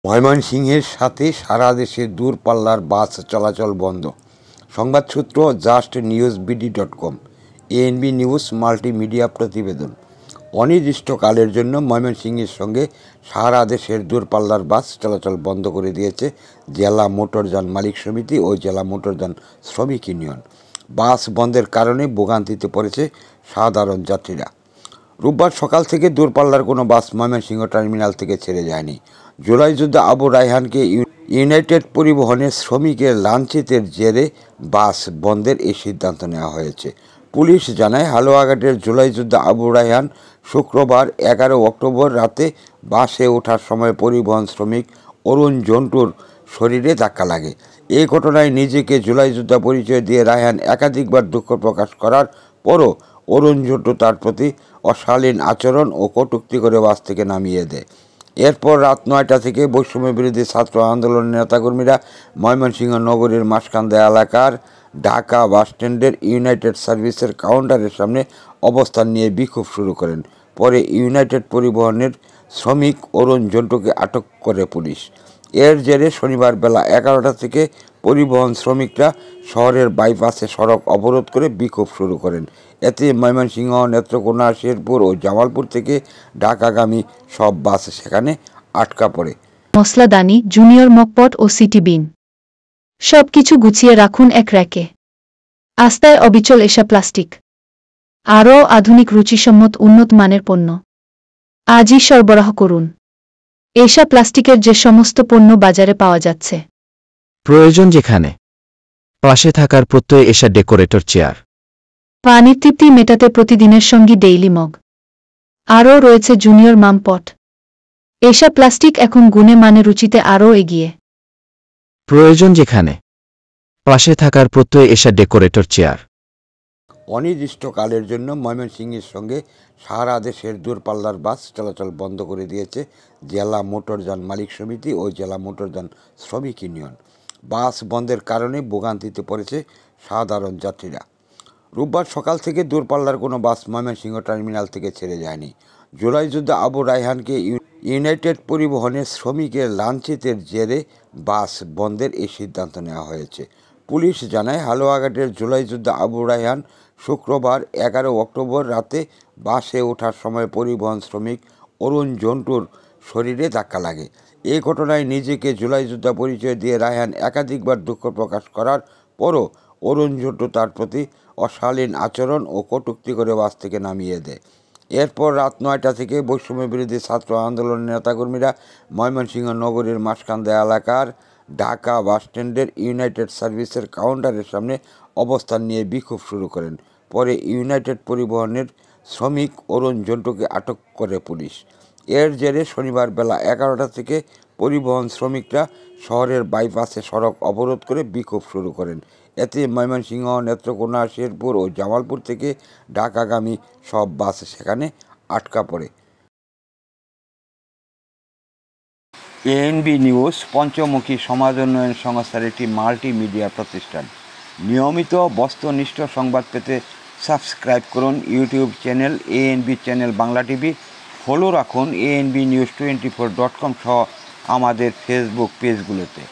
ময়মনসিংহের সাথে সারা দেশে দূরপাল্লার বাস চলাচল বন্ধ। সংবাদ সূত্র justnewsbd.com। এএনবি নিউজ মাল্টিমিডিয়া প্রতিবেদন। অনির্দিষ্টকালের জন্য ময়মনসিংহের সঙ্গে সারা দেশের দূরপাল্লার বাস চলাচল বন্ধ করে দিয়েছে জেলা মোটরযান মালিক সমিতি ও জেলা মোটরযান শ্রমিক ইউনিয়ন। বাস বন্ধের কারণে ভোগান্তিতে পড়েছে সাধারণ যাত্রীরা। রোববার সকাল থেকে দূরপাল্লার কোনো বাস ময়মনসিংহ টার্মিনাল থেকে ছেড়ে যায়নি। জুলাই যোদ্ধা আবু রায়হানকে ইউনাইটেড পরিবহনের শ্রমিকের লাঞ্ছিতের জেরে বাস বন্ধের এই সিদ্ধান্ত নেওয়া হয়েছে। পুলিশ জানায়, হালুয়াঘাটের জুলাই যোদ্ধা আবু রায়হান শুক্রবার 11 অক্টোবর রাতে বাসে ওঠার সময় পরিবহন শ্রমিক অরুণ জন্টুর শরীরে ধাক্কা লাগে। এই ঘটনায় নিজেকে জুলাই যোদ্ধা পরিচয় দিয়ে রায়হান একাধিকবার দুঃখ প্রকাশ করার পরও অরুণ জন্টু তার প্রতি অশালীন আচরণ ও কটূক্তি করে বাস থেকে নামিয়ে দেয়। এরপর রাত 9টা থেকে বৈষম্য বিরোধী ছাত্র আন্দোলনের নেতাকর্মীরা ময়মনসিংহ নগরীর মাসকান্দা এলাকার ঢাকা বাসস্ট্যান্ডের ইউনাইটেড সার্ভিসের কাউন্টারের সামনে অবস্থান নিয়ে বিক্ষোভ শুরু করেন। পরে ইউনাইটেড পরিবহনের শ্রমিক অরুণ জন্টুকে আটক করে পুলিশ। এর জেরে শনিবার বেলা 11টা থেকে পরিবহন শ্রমিকরা শহরের বাইপাসে সড়ক অবরোধ করে বিক্ষোভ শুরু করেন। এতে ময়মনসিংহ, নেত্রকোনা, শেরপুর ও জামালপুর থেকে ঢাকাগামী সব বাস সেখানে আটকা পড়ে। মসলাদানি, জুনিয়র মকপট ও সিটি বিন সবকিছু গুছিয়ে রাখুন এক র্যাকে। আস্তায় অবিচল এশা প্লাস্টিক, আরও আধুনিক রুচিসম্মত উন্নত মানের পণ্য আজই সরবরাহ করুন। এশা প্লাস্টিকের যে সমস্ত পণ্য বাজারে পাওয়া যাচ্ছে, প্রয়োজন যেখানে, পাশে থাকার প্রত্যয় এশা ডেকোরেটর চেয়ার। পানির তৃপ্তি মেটাতে প্রতিদিনের সঙ্গী ডেইলি মগ। আরও রয়েছে জুনিয়র মাম পট। এশা প্লাস্টিক এখন গুণে মানে রুচিতে আরও এগিয়ে। প্রয়োজন যেখানে, পাশে থাকার প্রত্যয় এশা ডেকোরেটর চেয়ার। অনির্দিষ্টকালের জন্য ময়মনসিংহের সঙ্গে সারা দেশের দূরপাল্লার বাস চলাচল বন্ধ করে দিয়েছে জেলা মোটরযান মালিক সমিতি ও জেলা মোটরযান শ্রমিক ইউনিয়ন। বাস বন্ধের কারণে ভোগান্তিতে পড়েছে সাধারণ যাত্রীরা। রোববার সকাল থেকে দূরপাল্লার কোনো বাস ময়মনসিংহ টার্মিনাল থেকে ছেড়ে যায়নি। জুলাই যোদ্ধা আবু রায়হানকে ইউনাইটেড পরিবহনের শ্রমিকের লাঞ্ছিতের জেরে বাস বন্ধের এই সিদ্ধান্ত নেওয়া হয়েছে। পুলিশ জানায়, হালুয়াঘাটের জুলাই যোদ্ধা আবু রায়হান শুক্রবার 11 অক্টোবর রাতে বাসে ওঠার সময় পরিবহন শ্রমিক অরুণ জন্টুর শরীরে ধাক্কা লাগে। এই ঘটনায় নিজেকে জুলাই যোদ্ধা পরিচয় দিয়ে রায়হান একাধিকবার দুঃখ প্রকাশ করার পরও অরুণ জন্টু তার প্রতি অশালীন আচরণ ও কটূক্তি করে বাস থেকে নামিয়ে দেয়। এরপর রাত 9টা থেকে বৈষম্য বিরোধী ছাত্র আন্দোলনের নেতাকর্মীরা ময়মনসিংহ নগরীর মাসকান্দা এলাকার ঢাকা বাসস্ট্যান্ডের ইউনাইটেড সার্ভিসের কাউন্টারের সামনে অবস্থান নিয়ে বিক্ষোভ শুরু করেন। পরে ইউনাইটেড পরিবহনের শ্রমিক অরুণ জন্টুকে আটক করে পুলিশ। এর জেরে শনিবার বেলা 11টা থেকে পরিবহন শ্রমিকরা শহরের বাইপাসে সড়ক অবরোধ করে বিক্ষোভ শুরু করেন। এতে ময়মনসিংহ, নেত্রকোনা, শেরপুর ও জামালপুর থেকে ঢাকাগামী সব বাস সেখানে আটকা পড়ে। এএনবি নিউজ পঞ্চমুখী সমাজ উন্নয়ন সংস্থার একটি মাল্টিমিডিয়া প্রতিষ্ঠান। নিয়মিত বস্তুনিষ্ঠ সংবাদ পেতে সাবস্ক্রাইব করুন YouTube channel ANB channel Bangla TV. Follow রাখুন ANBnews24.com সহ আমাদের ফেসবুক পেজগুলোতে।